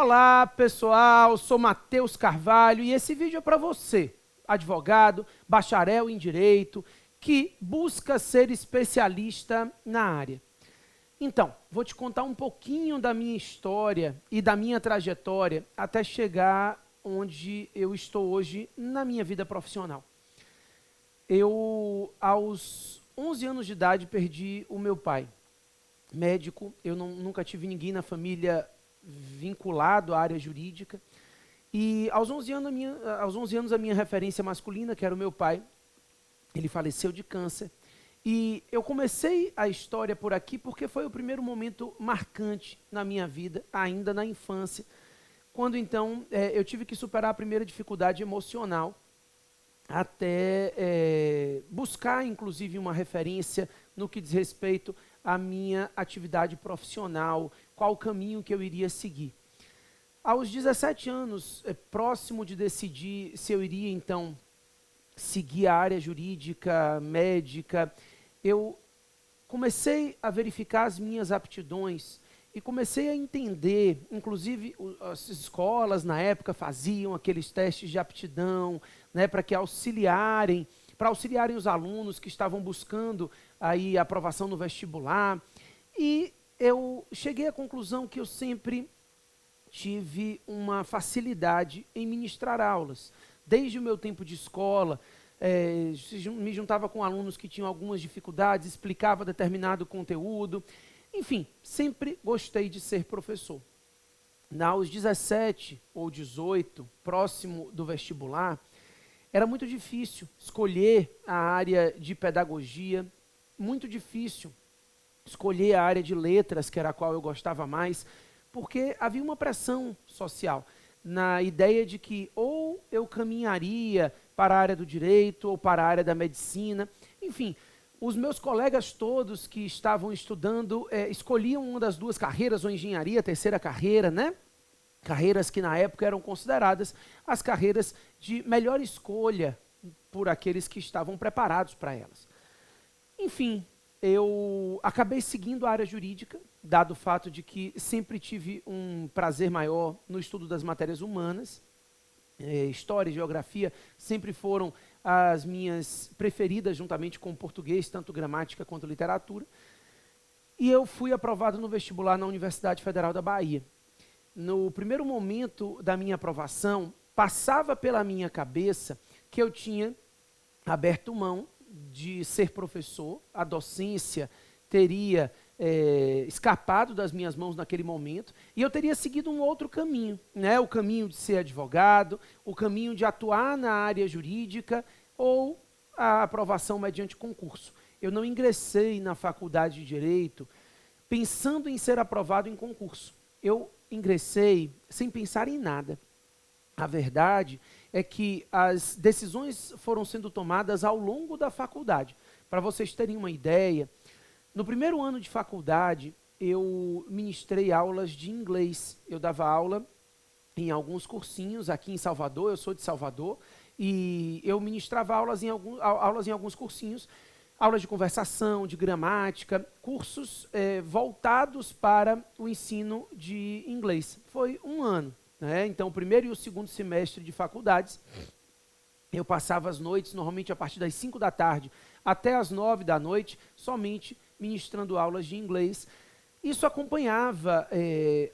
Olá, pessoal, sou Matheus Carvalho e esse vídeo é para você, advogado, bacharel em Direito, que busca ser especialista na área. Então, vou te contar um pouquinho da minha história e da minha trajetória até chegar onde eu estou hoje na minha vida profissional. Eu, aos 11 anos de idade, perdi o meu pai, médico. Eu nunca tive ninguém na família vinculado à área jurídica. E aos 11 anos a minha referência masculina, que era o meu pai, ele faleceu de câncer. E eu comecei a história por aqui porque foi o primeiro momento marcante na minha vida, ainda na infância, quando então eu tive que superar a primeira dificuldade emocional até buscar, inclusive, uma referência no que diz respeito à minha atividade profissional, qual o caminho que eu iria seguir. Aos 17 anos, próximo de decidir se eu iria, então, seguir a área jurídica, médica, eu comecei a verificar as minhas aptidões e comecei a entender, inclusive as escolas na época faziam aqueles testes de aptidão, né, para auxiliarem os alunos que estavam buscando aí a aprovação no vestibular. E eu cheguei à conclusão que eu sempre tive uma facilidade em ministrar aulas. Desde o meu tempo de escola, me juntava com alunos que tinham algumas dificuldades, explicava determinado conteúdo. Enfim, sempre gostei de ser professor. Aos 17 ou 18, próximo do vestibular, era muito difícil escolher a área de pedagogia, muito difícil escolher a área de letras, que era a qual eu gostava mais, porque havia uma pressão social na ideia de que ou eu caminharia para a área do direito ou para a área da medicina. Enfim, os meus colegas todos que estavam estudando escolhiam uma das duas carreiras, ou engenharia, a terceira carreira, né? Carreiras que na época eram consideradas as carreiras de melhor escolha por aqueles que estavam preparados para elas. Enfim, eu acabei seguindo a área jurídica, dado o fato de que sempre tive um prazer maior no estudo das matérias humanas. História e geografia sempre foram as minhas preferidas, juntamente com o português, tanto gramática quanto literatura. E eu fui aprovado no vestibular na Universidade Federal da Bahia. No primeiro momento da minha aprovação, passava pela minha cabeça que eu tinha aberto mão de ser professor, a docência teria escapado das minhas mãos naquele momento, e eu teria seguido um outro caminho, né? O caminho de ser advogado, o caminho de atuar na área jurídica, ou a aprovação mediante concurso. Eu não ingressei na faculdade de Direito pensando em ser aprovado em concurso. Eu ingressei sem pensar em nada. A verdade é que as decisões foram sendo tomadas ao longo da faculdade. Para vocês terem uma ideia, no primeiro ano de faculdade, eu ministrei aulas de inglês. Eu dava aula em alguns cursinhos aqui em Salvador, eu sou de Salvador, e eu ministrava aulas em alguns cursinhos, aulas de conversação, de gramática, cursos voltados para o ensino de inglês. Foi um ano, né? Então, o primeiro e o segundo semestre de faculdades, eu passava as noites, normalmente a partir das 5 da tarde até as 9 da noite, somente ministrando aulas de inglês. Isso acompanhava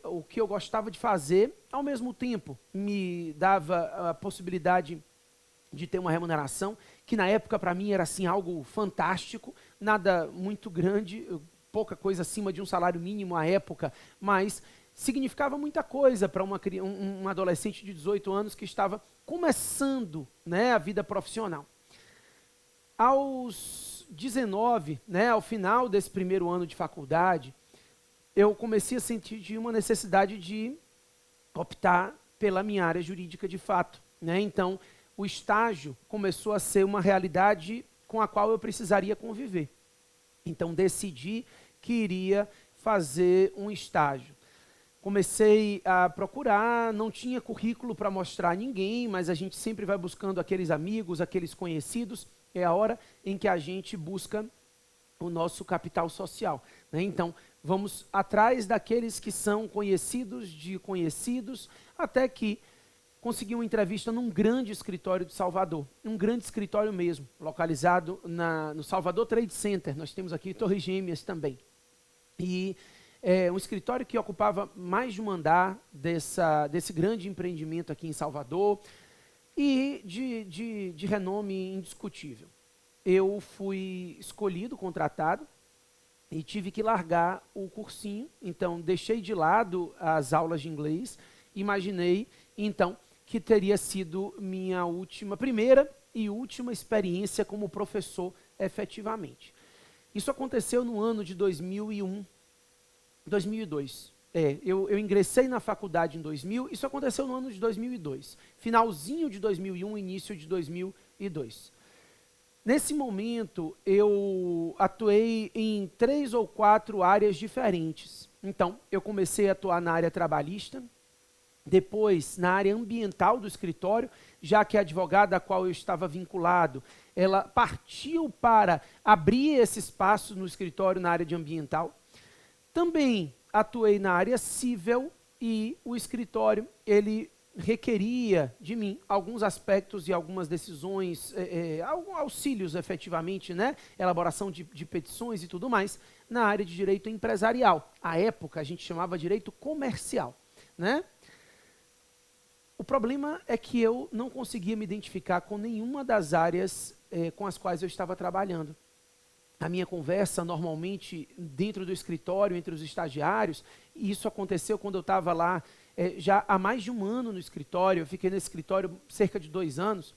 o que eu gostava de fazer, ao mesmo tempo me dava a possibilidade de ter uma remuneração, que na época para mim era assim algo fantástico, nada muito grande, pouca coisa acima de um salário mínimo à época, mas significava muita coisa para um adolescente de 18 anos que estava começando, né, a vida profissional. Aos 19, né, ao final desse primeiro ano de faculdade, eu comecei a sentir uma necessidade de optar pela minha área jurídica de fato, né? Então, o estágio começou a ser uma realidade com a qual eu precisaria conviver. Então, decidi que iria fazer um estágio. Comecei a procurar, não tinha currículo para mostrar a ninguém, mas a gente sempre vai buscando aqueles amigos, aqueles conhecidos. É a hora em que a gente busca o nosso capital social, né? Então, vamos atrás daqueles que são conhecidos de conhecidos, até que consegui uma entrevista num grande escritório de Salvador, um grande escritório mesmo, localizado no Salvador Trade Center. Nós temos aqui Torres Gêmeas também. E um escritório que ocupava mais de um andar desse grande empreendimento aqui em Salvador e de renome indiscutível. Eu fui escolhido, contratado, e tive que largar o cursinho. Então, deixei de lado as aulas de inglês. Imaginei, então, que teria sido minha primeira e última experiência como professor, efetivamente. Isso aconteceu no ano de 2002. Eu ingressei na faculdade em 2000, isso aconteceu no ano de 2002. Finalzinho de 2001, início de 2002. Nesse momento, eu atuei em 3 ou 4 áreas diferentes. Então, eu comecei a atuar na área trabalhista, depois na área ambiental do escritório, já que a advogada a qual eu estava vinculado, ela partiu para abrir esse espaço no escritório na área de ambiental. Também atuei na área civil e o escritório, ele requeria de mim alguns aspectos e algumas decisões, auxílios efetivamente, né? Elaboração de petições e tudo mais, na área de direito empresarial. À época, a gente chamava direito comercial, né? O problema é que eu não conseguia me identificar com nenhuma das áreas com as quais eu estava trabalhando. A minha conversa, normalmente, dentro do escritório, entre os estagiários, e isso aconteceu quando eu estava lá já há mais de um ano no escritório. Eu fiquei nesse escritório cerca de 2 anos.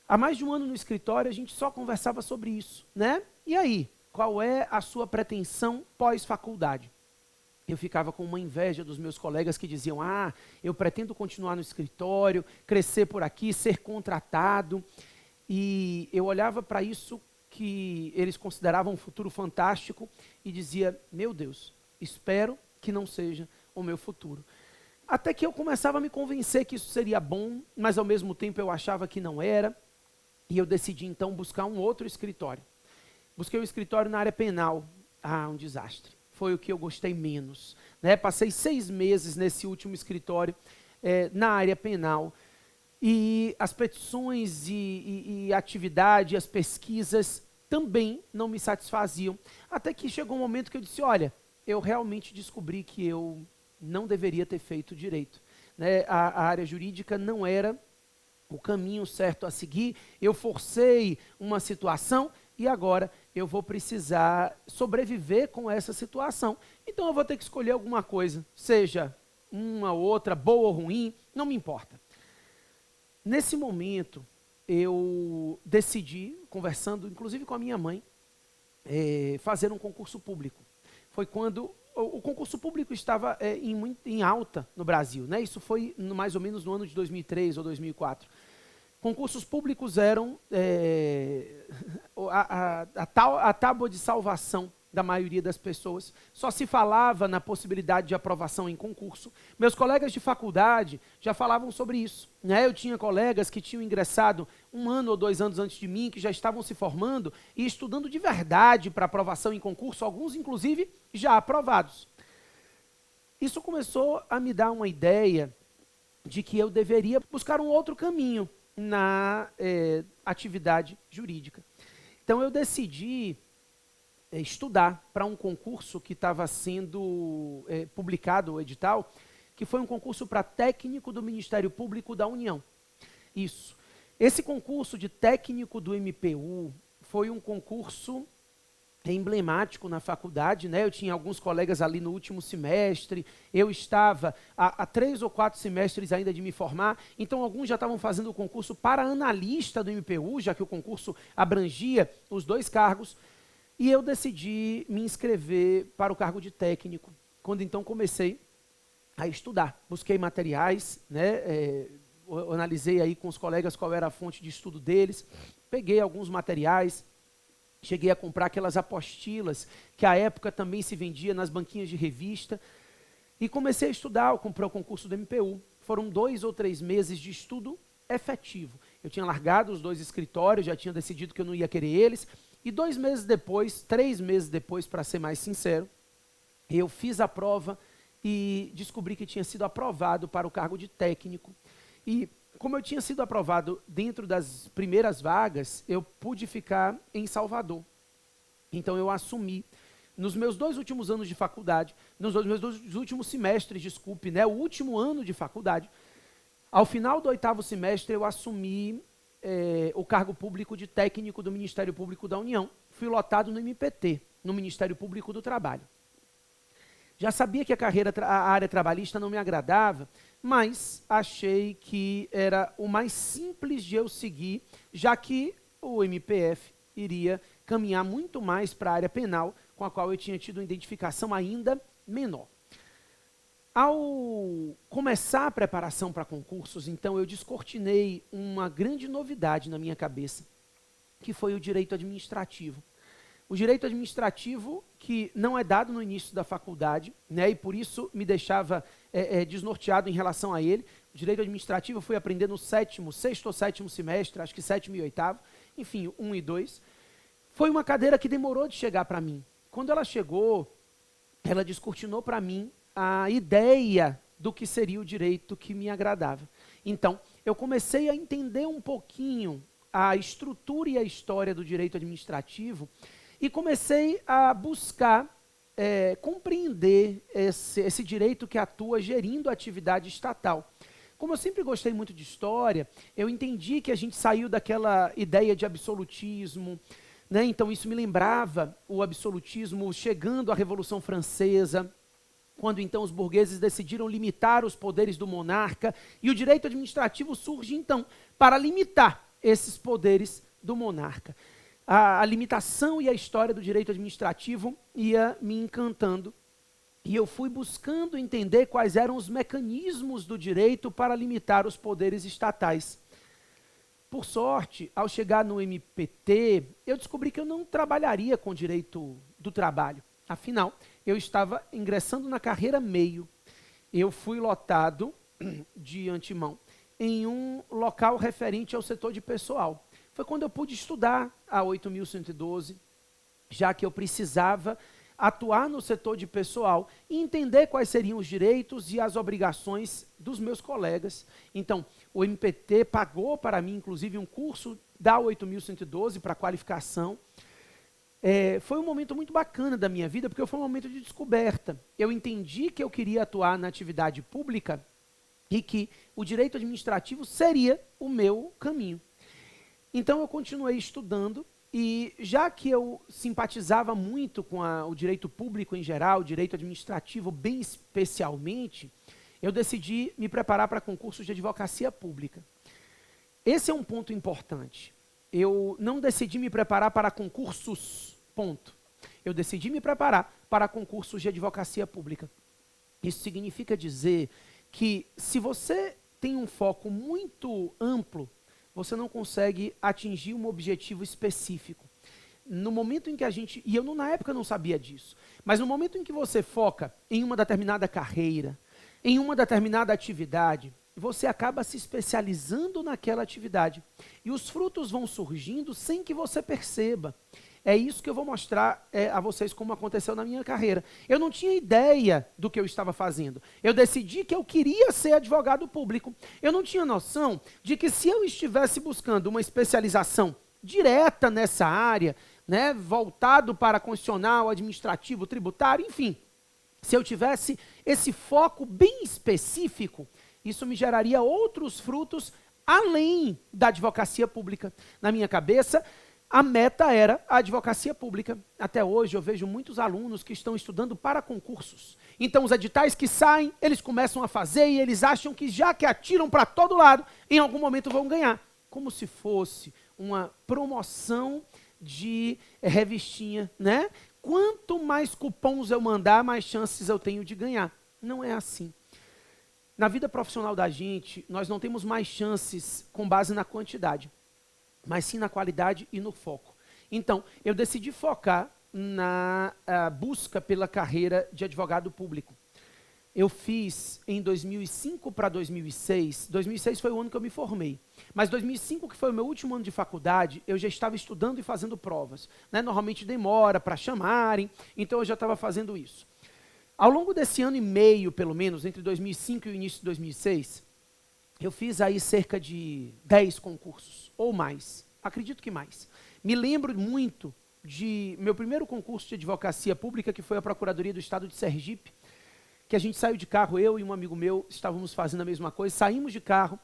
Há mais de um ano no escritório, a gente só conversava sobre isso, né? E aí, qual é a sua pretensão pós-faculdade? Eu ficava com uma inveja dos meus colegas que diziam: eu pretendo continuar no escritório, crescer por aqui, ser contratado. E eu olhava para isso que eles consideravam um futuro fantástico e dizia: meu Deus, espero que não seja o meu futuro. Até que eu começava a me convencer que isso seria bom, mas ao mesmo tempo eu achava que não era, e eu decidi então buscar um outro escritório. Busquei um escritório na área penal. Um desastre. Foi o que eu gostei menos, né? Passei 6 meses nesse último escritório, na área penal, e as petições e atividade, as pesquisas também não me satisfaziam, até que chegou um momento que eu disse: olha, eu realmente descobri que eu não deveria ter feito direito, né? A área jurídica não era o caminho certo a seguir. Eu forcei uma situação e agora eu vou precisar sobreviver com essa situação. Então eu vou ter que escolher alguma coisa, seja uma ou outra, boa ou ruim, não me importa. Nesse momento, eu decidi, conversando inclusive com a minha mãe, fazer um concurso público. Foi quando o concurso público estava em alta no Brasil, né? Isso foi mais ou menos no ano de 2003 ou 2004. Concursos públicos eram a tábua de salvação da maioria das pessoas. Só se falava na possibilidade de aprovação em concurso. Meus colegas de faculdade já falavam sobre isso, né? Eu tinha colegas que tinham ingressado 1 ano ou 2 anos antes de mim, que já estavam se formando e estudando de verdade para aprovação em concurso, alguns inclusive já aprovados. Isso começou a me dar uma ideia de que eu deveria buscar um outro caminho na atividade jurídica. Então eu decidi estudar para um concurso que estava sendo publicado, o edital, que foi um concurso para técnico do Ministério Público da União. Isso. Esse concurso de técnico do MPU foi um concurso emblemático na faculdade, né? Eu tinha alguns colegas ali no último semestre, eu estava há 3 ou 4 semestres ainda de me formar, então alguns já estavam fazendo o concurso para analista do MPU, já que o concurso abrangia os 2 cargos, e eu decidi me inscrever para o cargo de técnico, quando então comecei a estudar. Busquei materiais, né? Eu analisei aí com os colegas qual era a fonte de estudo deles, peguei alguns materiais, cheguei a comprar aquelas apostilas que à época também se vendia nas banquinhas de revista e comecei a estudar. Eu comprei o concurso do MPU. Foram 2 ou 3 meses de estudo efetivo. Eu tinha largado os 2 escritórios, já tinha decidido que eu não ia querer eles. E 2 meses depois, 3 meses depois, para ser mais sincero, Eu fiz a prova e descobri que tinha sido aprovado para o cargo de técnico. E como eu tinha sido aprovado dentro das primeiras vagas, eu pude ficar em Salvador. Então eu assumi, nos meus 2 últimos anos de faculdade, meus 2 últimos semestres, desculpe, né, o último ano de faculdade, ao final do 8º semestre eu assumi o cargo público de técnico do Ministério Público da União. Fui lotado no MPT, no Ministério Público do Trabalho. Já sabia que a área trabalhista não me agradava, mas achei que era o mais simples de eu seguir, já que o MPF iria caminhar muito mais para a área penal, com a qual eu tinha tido uma identificação ainda menor. Ao começar a preparação para concursos, então, eu descortinei uma grande novidade na minha cabeça, que foi o direito administrativo. O direito administrativo, que não é dado no início da faculdade, né, e por isso me deixava desnorteado em relação a ele. O direito administrativo eu fui aprender no 6º ou 7º semestre, acho que 7º e 8º, enfim, 1 e 2. Foi uma cadeira que demorou de chegar para mim. Quando ela chegou, ela descortinou para mim a ideia do que seria o direito que me agradava. Então, eu comecei a entender um pouquinho a estrutura e a história do direito administrativo e comecei a buscar compreender esse direito que atua gerindo a atividade estatal. Como eu sempre gostei muito de história, eu entendi que a gente saiu daquela ideia de absolutismo, né? Então isso me lembrava o absolutismo chegando à Revolução Francesa, quando então os burgueses decidiram limitar os poderes do monarca, e o direito administrativo surge então para limitar esses poderes do monarca. A limitação e a história do direito administrativo ia me encantando, e eu fui buscando entender quais eram os mecanismos do direito para limitar os poderes estatais. Por sorte, ao chegar no MPT, eu descobri que eu não trabalharia com direito do trabalho. Afinal, eu estava ingressando na carreira meio. Eu fui lotado de antemão em um local referente ao setor de pessoal. Foi quando eu pude estudar a 8.112, já que eu precisava atuar no setor de pessoal e entender quais seriam os direitos e as obrigações dos meus colegas. Então, o MPT pagou para mim, inclusive, um curso da 8.112 para qualificação. Foi um momento muito bacana da minha vida, porque foi um momento de descoberta. Eu entendi que eu queria atuar na atividade pública e que o direito administrativo seria o meu caminho. Então eu continuei estudando e já que eu simpatizava muito com o direito público em geral, o direito administrativo bem especialmente, eu decidi me preparar para concursos de advocacia pública. Esse é um ponto importante. Eu não decidi me preparar para concursos, ponto. Eu decidi me preparar para concursos de advocacia pública. Isso significa dizer que se você tem um foco muito amplo, você não consegue atingir um objetivo específico. No momento em que a gente, e eu na época não sabia disso, mas no momento em que você foca em uma determinada carreira, em uma determinada atividade, você acaba se especializando naquela atividade. E os frutos vão surgindo sem que você perceba. É isso que eu vou mostrar a vocês como aconteceu na minha carreira. Eu não tinha ideia do que eu estava fazendo. Eu decidi que eu queria ser advogado público. Eu não tinha noção de que se eu estivesse buscando uma especialização direta nessa área, né, voltado para constitucional, administrativo, tributário, enfim, se eu tivesse esse foco bem específico, isso me geraria outros frutos além da advocacia pública. Na minha cabeça, a meta era a advocacia pública. Até hoje eu vejo muitos alunos que estão estudando para concursos. Então os editais que saem, eles começam a fazer e eles acham que já que atiram para todo lado, em algum momento vão ganhar. Como se fosse uma promoção de revistinha, né? Quanto mais cupons eu mandar, mais chances eu tenho de ganhar. Não é assim. Na vida profissional da gente, nós não temos mais chances com base na quantidade, mas sim na qualidade e no foco. Então, eu decidi focar na busca pela carreira de advogado público. Eu fiz em 2005 para 2006, 2006 foi o ano que eu me formei, mas 2005, que foi o meu último ano de faculdade, eu já estava estudando e fazendo provas, né? Normalmente demora para chamarem, então eu já estava fazendo isso. Ao longo desse ano e meio, pelo menos, entre 2005 e o início de 2006, eu fiz aí cerca de 10 concursos, ou mais, acredito que mais. Me lembro muito de meu primeiro concurso de advocacia pública, que foi a Procuradoria do Estado de Sergipe, que a gente saiu de carro, eu e um amigo meu, estávamos fazendo a mesma coisa, saímos de carro,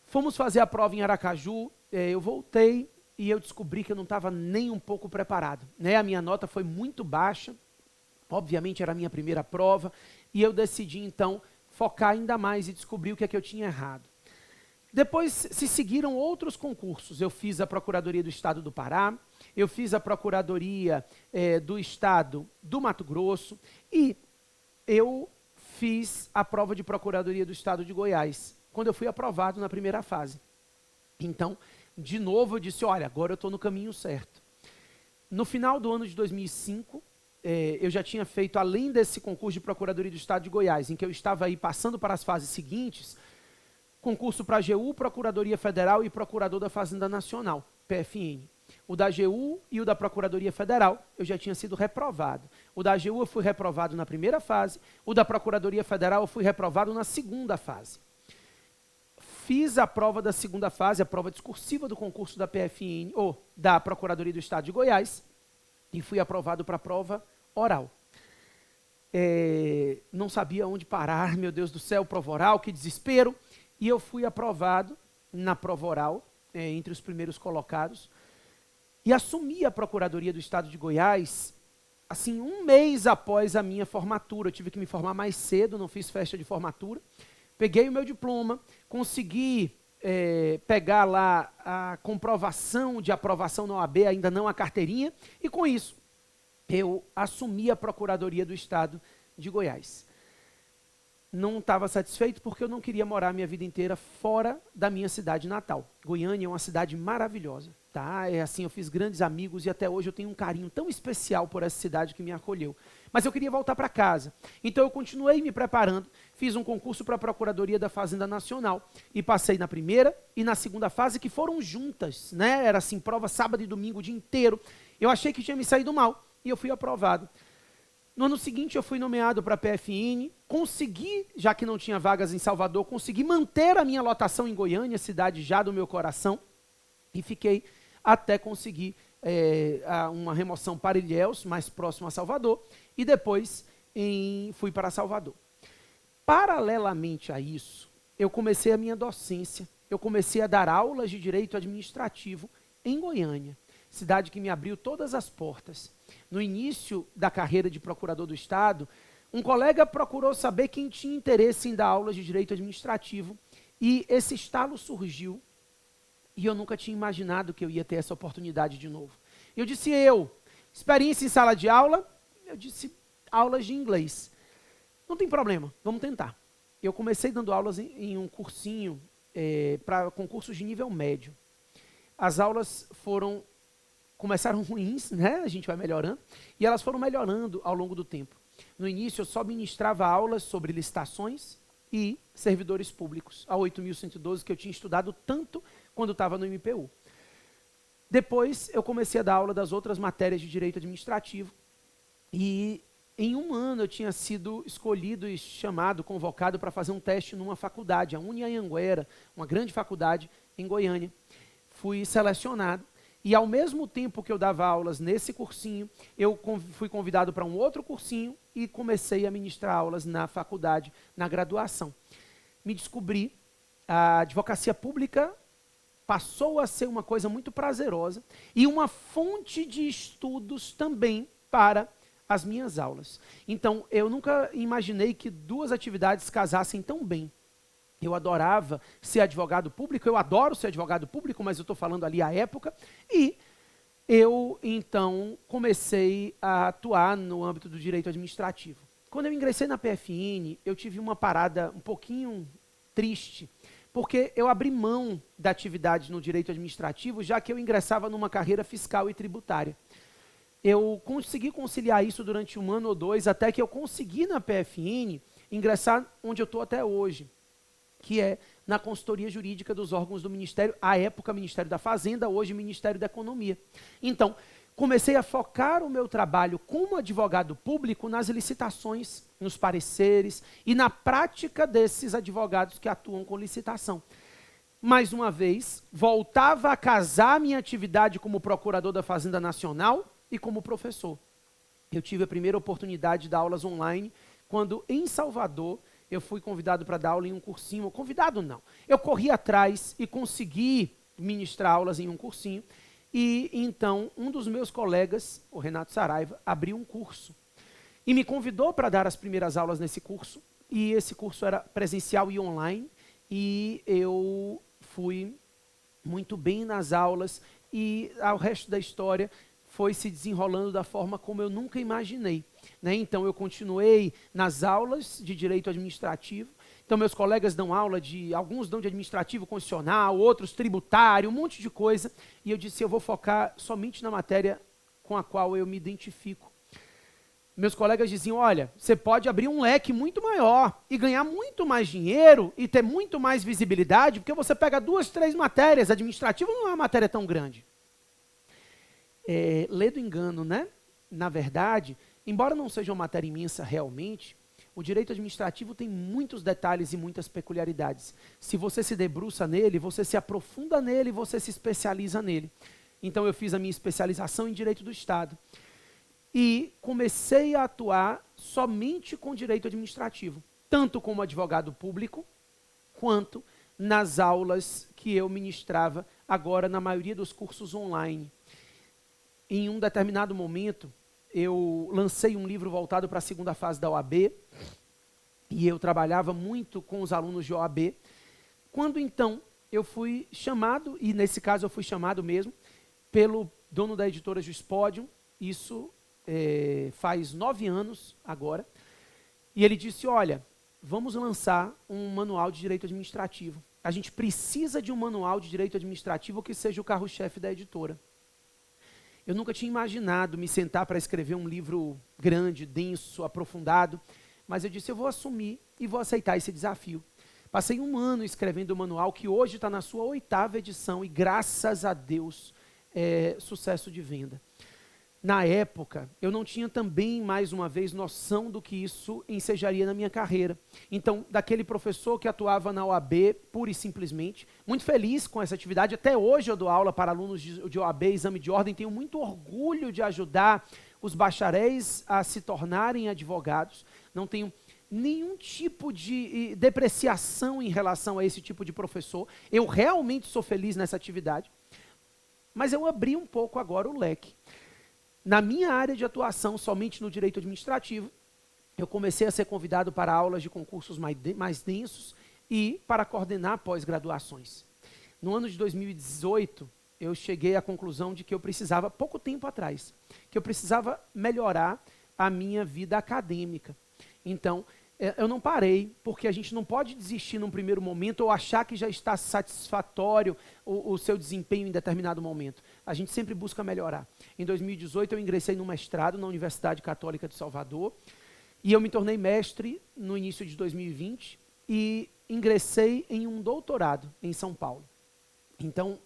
fomos fazer a prova em Aracaju, eu voltei e eu descobri que eu não estava nem um pouco preparado, né? A minha nota foi muito baixa, obviamente era a minha primeira prova, e eu decidi então focar ainda mais e descobrir o que é que eu tinha errado. Depois se seguiram outros concursos, eu fiz a Procuradoria do Estado do Pará, eu fiz a Procuradoria do Estado do Mato Grosso e eu fiz a prova de Procuradoria do Estado de Goiás, quando eu fui aprovado na primeira fase. Então, de novo, eu disse, olha, agora eu estou no caminho certo. No final do ano de 2005, eu já tinha feito, além desse concurso de Procuradoria do Estado de Goiás, em que eu estava aí passando para as fases seguintes, concurso para a AGU, Procuradoria Federal e Procurador da Fazenda Nacional, PFN. O da AGU e o da Procuradoria Federal, eu já tinha sido reprovado. O da AGU eu fui reprovado na primeira fase, o da Procuradoria Federal eu fui reprovado na segunda fase. Fiz a prova da segunda fase, a prova discursiva do concurso da PFN, ou da Procuradoria do Estado de Goiás, e fui aprovado para a prova oral. Não sabia onde parar, meu Deus do céu, prova oral, que desespero. E eu fui aprovado na prova oral, entre os primeiros colocados, e assumi a Procuradoria do Estado de Goiás, assim, um mês após a minha formatura. Eu tive que me formar mais cedo, não fiz festa de formatura. Peguei o meu diploma, consegui pegar lá a comprovação de aprovação na OAB, ainda não a carteirinha, e com isso eu assumi a Procuradoria do Estado de Goiás. Não estava satisfeito porque eu não queria morar a minha vida inteira fora da minha cidade natal. Goiânia é uma cidade maravilhosa, tá? Assim, eu fiz grandes amigos e até hoje eu tenho um carinho tão especial por essa cidade que me acolheu. Mas eu queria voltar para casa. Então eu continuei me preparando, fiz um concurso para a Procuradoria da Fazenda Nacional e passei na primeira e na segunda fase, que foram juntas, né? Era assim, prova sábado e domingo o dia inteiro. Eu achei que tinha me saído mal e eu fui aprovado. No ano seguinte eu fui nomeado para a PFN, consegui, já que não tinha vagas em Salvador, consegui manter a minha lotação em Goiânia, cidade já do meu coração, e fiquei até conseguir uma remoção para Ilhéus, mais próximo a Salvador, e depois fui para Salvador. Paralelamente a isso, eu comecei a minha docência, eu comecei a dar aulas de direito administrativo em Goiânia, cidade que me abriu todas as portas. No início da carreira de procurador do Estado, um colega procurou saber quem tinha interesse em dar aulas de direito administrativo e esse estalo surgiu e eu nunca tinha imaginado que eu ia ter essa oportunidade de novo. Eu disse, experiência em sala de aula, eu disse, aulas de inglês. Não tem problema, vamos tentar. Eu comecei dando aulas em um cursinho para concursos de nível médio. As aulas começaram ruins, né? A gente vai melhorando, e elas foram melhorando ao longo do tempo. No início, eu só ministrava aulas sobre licitações e servidores públicos, a 8.112, que eu tinha estudado tanto quando estava no MPU. Depois, eu comecei a dar aula das outras matérias de direito administrativo, e em um ano eu tinha sido escolhido e chamado, convocado para fazer um teste numa faculdade, a Unianhanguera, uma grande faculdade em Goiânia. Fui selecionado. E ao mesmo tempo que eu dava aulas nesse cursinho, eu fui convidado para um outro cursinho e comecei a ministrar aulas na faculdade, na graduação. Me descobri, a advocacia pública passou a ser uma coisa muito prazerosa e uma fonte de estudos também para as minhas aulas. Então, eu nunca imaginei que duas atividades casassem tão bem. Eu adorava ser advogado público, eu adoro ser advogado público, mas eu estou falando ali à época, e eu, então, comecei a atuar no âmbito do direito administrativo. Quando eu ingressei na PFN, eu tive uma parada um pouquinho triste, porque eu abri mão da atividade no direito administrativo, já que eu ingressava numa carreira fiscal e tributária. Eu consegui conciliar isso durante um ano ou dois, até que eu consegui na PFN ingressar onde eu estou até hoje, que é na consultoria jurídica dos órgãos do Ministério, à época Ministério da Fazenda, hoje Ministério da Economia. Então, comecei a focar o meu trabalho como advogado público nas licitações, nos pareceres e na prática desses advogados que atuam com licitação. Mais uma vez, voltava a casar minha atividade como procurador da Fazenda Nacional e como professor. Eu tive a primeira oportunidade de dar aulas online quando, em Salvador, eu fui convidado para dar aula em um cursinho. Convidado não. Eu corri atrás e consegui ministrar aulas em um cursinho. E então, um dos meus colegas, o Renato Saraiva, abriu um curso. E me convidou para dar as primeiras aulas nesse curso. E esse curso era presencial e online. E eu fui muito bem nas aulas. E o resto da história foi se desenrolando da forma como eu nunca imaginei. Né? Então, eu continuei nas aulas de direito administrativo. Então, meus colegas dão aula alguns dão de administrativo constitucional, outros tributário, um monte de coisa. E eu disse, eu vou focar somente na matéria com a qual eu me identifico. Meus colegas diziam, olha, você pode abrir um leque muito maior e ganhar muito mais dinheiro e ter muito mais visibilidade, porque você pega 2, 3 matérias, administrativo não é uma matéria tão grande. Lê do engano, né? Na verdade, embora não seja uma matéria imensa realmente, o direito administrativo tem muitos detalhes e muitas peculiaridades. Se você se debruça nele, você se aprofunda nele, você se especializa nele. Então eu fiz a minha especialização em Direito do Estado. E comecei a atuar somente com direito administrativo, tanto como advogado público, quanto nas aulas que eu ministrava agora na maioria dos cursos online. Em um determinado momento, eu lancei um livro voltado para a segunda fase da OAB, e eu trabalhava muito com os alunos de OAB, quando então eu fui chamado, e nesse caso eu fui chamado mesmo, pelo dono da editora Juspodium, isso faz 9 anos agora, e ele disse, olha, vamos lançar um manual de direito administrativo. A gente precisa de um manual de direito administrativo que seja o carro-chefe da editora. Eu nunca tinha imaginado me sentar para escrever um livro grande, denso, aprofundado, mas eu disse, eu vou assumir e vou aceitar esse desafio. Passei 1 ano escrevendo o manual, que hoje está na sua 8ª edição, e graças a Deus, sucesso de venda. Na época, eu não tinha também, mais uma vez, noção do que isso ensejaria na minha carreira. Então, daquele professor que atuava na OAB, pura e simplesmente, muito feliz com essa atividade, até hoje eu dou aula para alunos de OAB, exame de ordem, tenho muito orgulho de ajudar os bacharéis a se tornarem advogados, não tenho nenhum tipo de depreciação em relação a esse tipo de professor, eu realmente sou feliz nessa atividade, mas eu abri um pouco agora o leque. Na minha área de atuação, somente no direito administrativo, eu comecei a ser convidado para aulas de concursos mais densos e para coordenar pós-graduações. No ano de 2018, eu cheguei à conclusão de que eu precisava, pouco tempo atrás, que eu precisava melhorar a minha vida acadêmica. Então, eu não parei, porque a gente não pode desistir num primeiro momento ou achar que já está satisfatório o seu desempenho em determinado momento. A gente sempre busca melhorar. Em 2018, eu ingressei no mestrado na Universidade Católica de Salvador, e eu me tornei mestre no início de 2020, e ingressei em um doutorado em São Paulo. Então,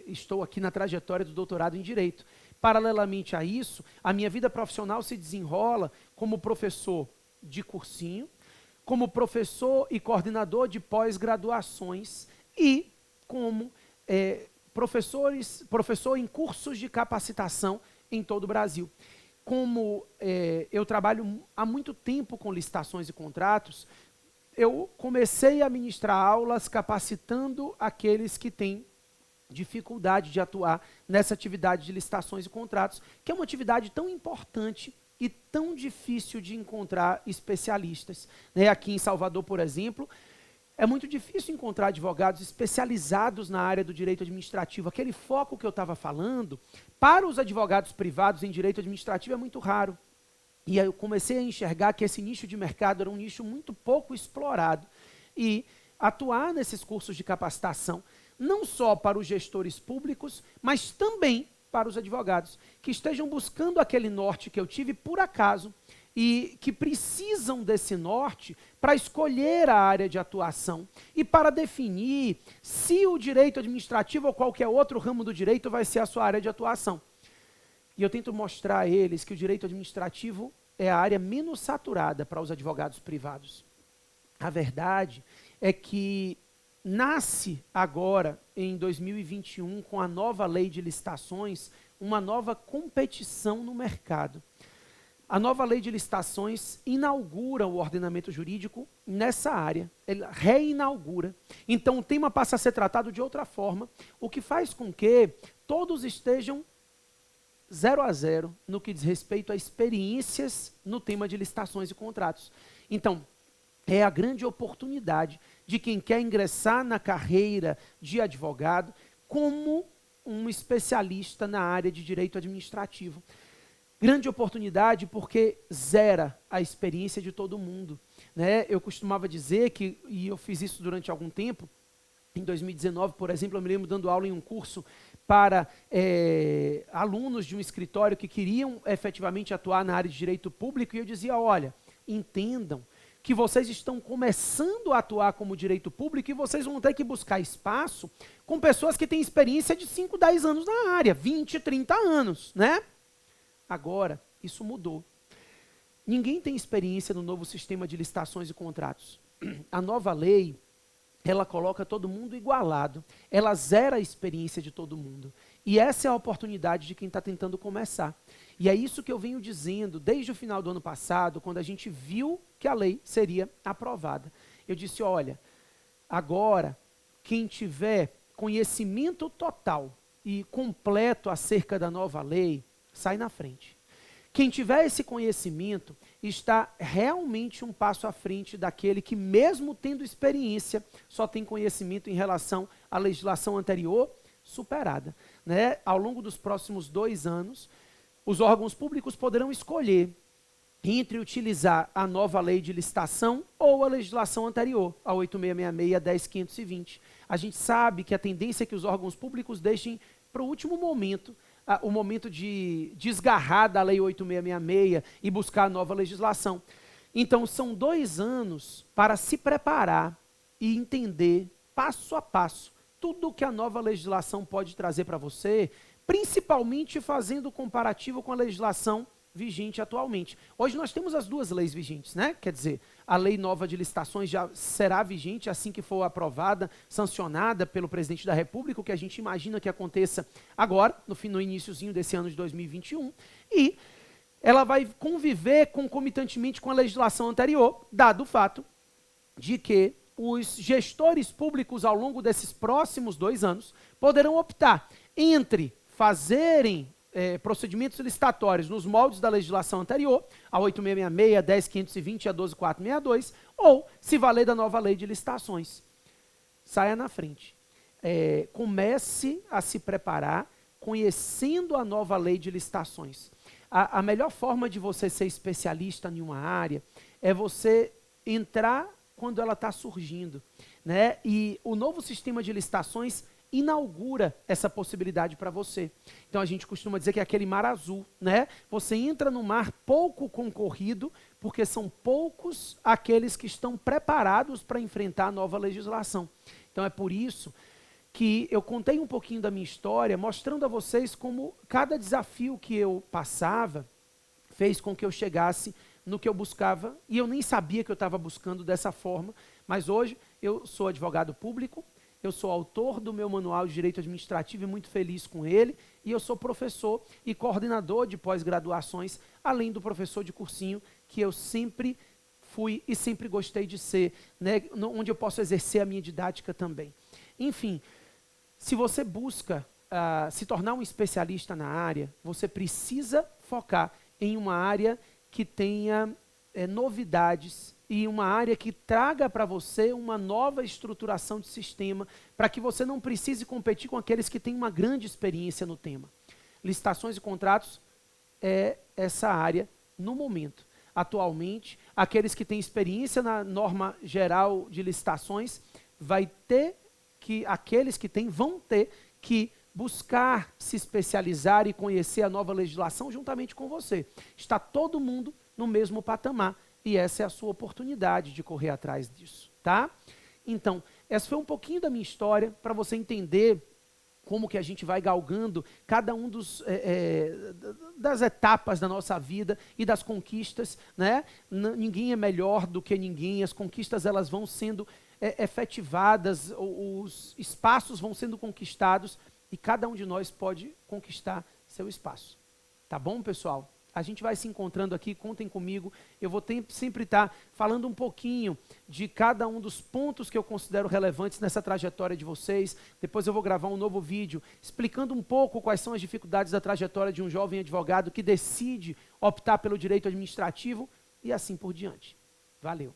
estou aqui na trajetória do doutorado em Direito. Paralelamente a isso, a minha vida profissional se desenrola como professor de cursinho, como professor e coordenador de pós-graduações e como professor em cursos de capacitação em todo o Brasil. Como eu trabalho há muito tempo com licitações e contratos, eu comecei a ministrar aulas capacitando aqueles que têm dificuldade de atuar nessa atividade de licitações e contratos, que é uma atividade tão importante e tão difícil de encontrar especialistas. Aqui em Salvador, por exemplo, é muito difícil encontrar advogados especializados na área do direito administrativo. Aquele foco que eu estava falando, para os advogados privados em direito administrativo é muito raro. E aí eu comecei a enxergar que esse nicho de mercado era um nicho muito pouco explorado. E atuar nesses cursos de capacitação, não só para os gestores públicos, mas também para os advogados, que estejam buscando aquele norte que eu tive por acaso e que precisam desse norte para escolher a área de atuação e para definir se o direito administrativo ou qualquer outro ramo do direito vai ser a sua área de atuação. e eu tento mostrar a eles que o direito administrativo é a área menos saturada para os advogados privados. A verdade é que nasce agora, em 2021, com a nova lei de licitações, uma nova competição no mercado. A nova lei de licitações inaugura o ordenamento jurídico nessa área, ele reinaugura. Então o tema passa a ser tratado de outra forma, o que faz com que todos estejam 0 a 0 no que diz respeito a experiências no tema de licitações e contratos. Então, é a grande oportunidade de quem quer ingressar na carreira de advogado como um especialista na área de direito administrativo. Grande oportunidade porque zera a experiência de todo mundo, né? Eu costumava dizer que, e eu fiz isso durante algum tempo, em 2019, por exemplo, eu me lembro dando aula em um curso para alunos de um escritório que queriam efetivamente atuar na área de direito público, e eu dizia, olha, entendam que vocês estão começando a atuar como direito público e vocês vão ter que buscar espaço com pessoas que têm experiência de 5, 10 anos na área, 20, 30 anos, né? Agora, isso mudou. Ninguém tem experiência no novo sistema de licitações e contratos. A nova lei, ela coloca todo mundo igualado, ela zera a experiência de todo mundo. E essa é a oportunidade de quem está tentando começar. E é isso que eu venho dizendo desde o final do ano passado, quando a gente viu que a lei seria aprovada. Eu disse, olha, agora, quem tiver conhecimento total e completo acerca da nova lei, sai na frente. Quem tiver esse conhecimento está realmente um passo à frente daquele que, mesmo tendo experiência, só tem conhecimento em relação à legislação anterior superada, né? Ao longo dos próximos 2 anos, os órgãos públicos poderão escolher entre utilizar a nova lei de licitação ou a legislação anterior, a 8666 e a 10520. A gente sabe que a tendência é que os órgãos públicos deixem para o último momento, o momento de desgarrar da lei 8666 e buscar a nova legislação. Então, são 2 anos para se preparar e entender, passo a passo, tudo o que a nova legislação pode trazer para você, principalmente fazendo o comparativo com a legislação vigente atualmente. Hoje nós temos as 2 leis vigentes, né? Quer dizer, a lei nova de licitações já será vigente assim que for aprovada, sancionada pelo presidente da República, o que a gente imagina que aconteça agora, no iniciozinho desse ano de 2021, e ela vai conviver concomitantemente com a legislação anterior, dado o fato de que os gestores públicos ao longo desses próximos 2 anos poderão optar entre fazerem procedimentos licitatórios nos moldes da legislação anterior, a 8666, a 10520 e a 12462, ou se valer da nova lei de licitações. Saia na frente. Comece a se preparar conhecendo a nova lei de licitações. A melhor forma de você ser especialista em uma área é você entrar quando ela está surgindo, né? E o novo sistema de licitações inaugura essa possibilidade para você. Então a gente costuma dizer que é aquele mar azul, né? Você entra no mar pouco concorrido, porque são poucos aqueles que estão preparados para enfrentar a nova legislação. Então é por isso que eu contei um pouquinho da minha história, mostrando a vocês como cada desafio que eu passava fez com que eu chegasse no que eu buscava, e eu nem sabia que eu estava buscando dessa forma, mas hoje eu sou advogado público, eu sou autor do meu manual de direito administrativo e muito feliz com ele, e eu sou professor e coordenador de pós-graduações, além do professor de cursinho, que eu sempre fui e sempre gostei de ser, né, onde eu posso exercer a minha didática também. Enfim, se você busca se tornar um especialista na área, você precisa focar em uma área que tenha novidades e uma área que traga para você uma nova estruturação de sistema, para que você não precise competir com aqueles que têm uma grande experiência no tema. Licitações e contratos é essa área no momento. Atualmente, aqueles que têm experiência na norma geral de licitações, aqueles que têm vão ter que buscar se especializar e conhecer a nova legislação juntamente com você. Está todo mundo no mesmo patamar e essa é a sua oportunidade de correr atrás disso, tá? Então, essa foi um pouquinho da minha história para você entender como que a gente vai galgando cada um das etapas da nossa vida e das conquistas, né? Ninguém é melhor do que ninguém, as conquistas elas vão sendo efetivadas, os espaços vão sendo conquistados e cada um de nós pode conquistar seu espaço. Tá bom, pessoal? A gente vai se encontrando aqui, contem comigo. Eu vou sempre estar falando um pouquinho de cada um dos pontos que eu considero relevantes nessa trajetória de vocês. Depois eu vou gravar um novo vídeo explicando um pouco quais são as dificuldades da trajetória de um jovem advogado que decide optar pelo direito administrativo e assim por diante. Valeu!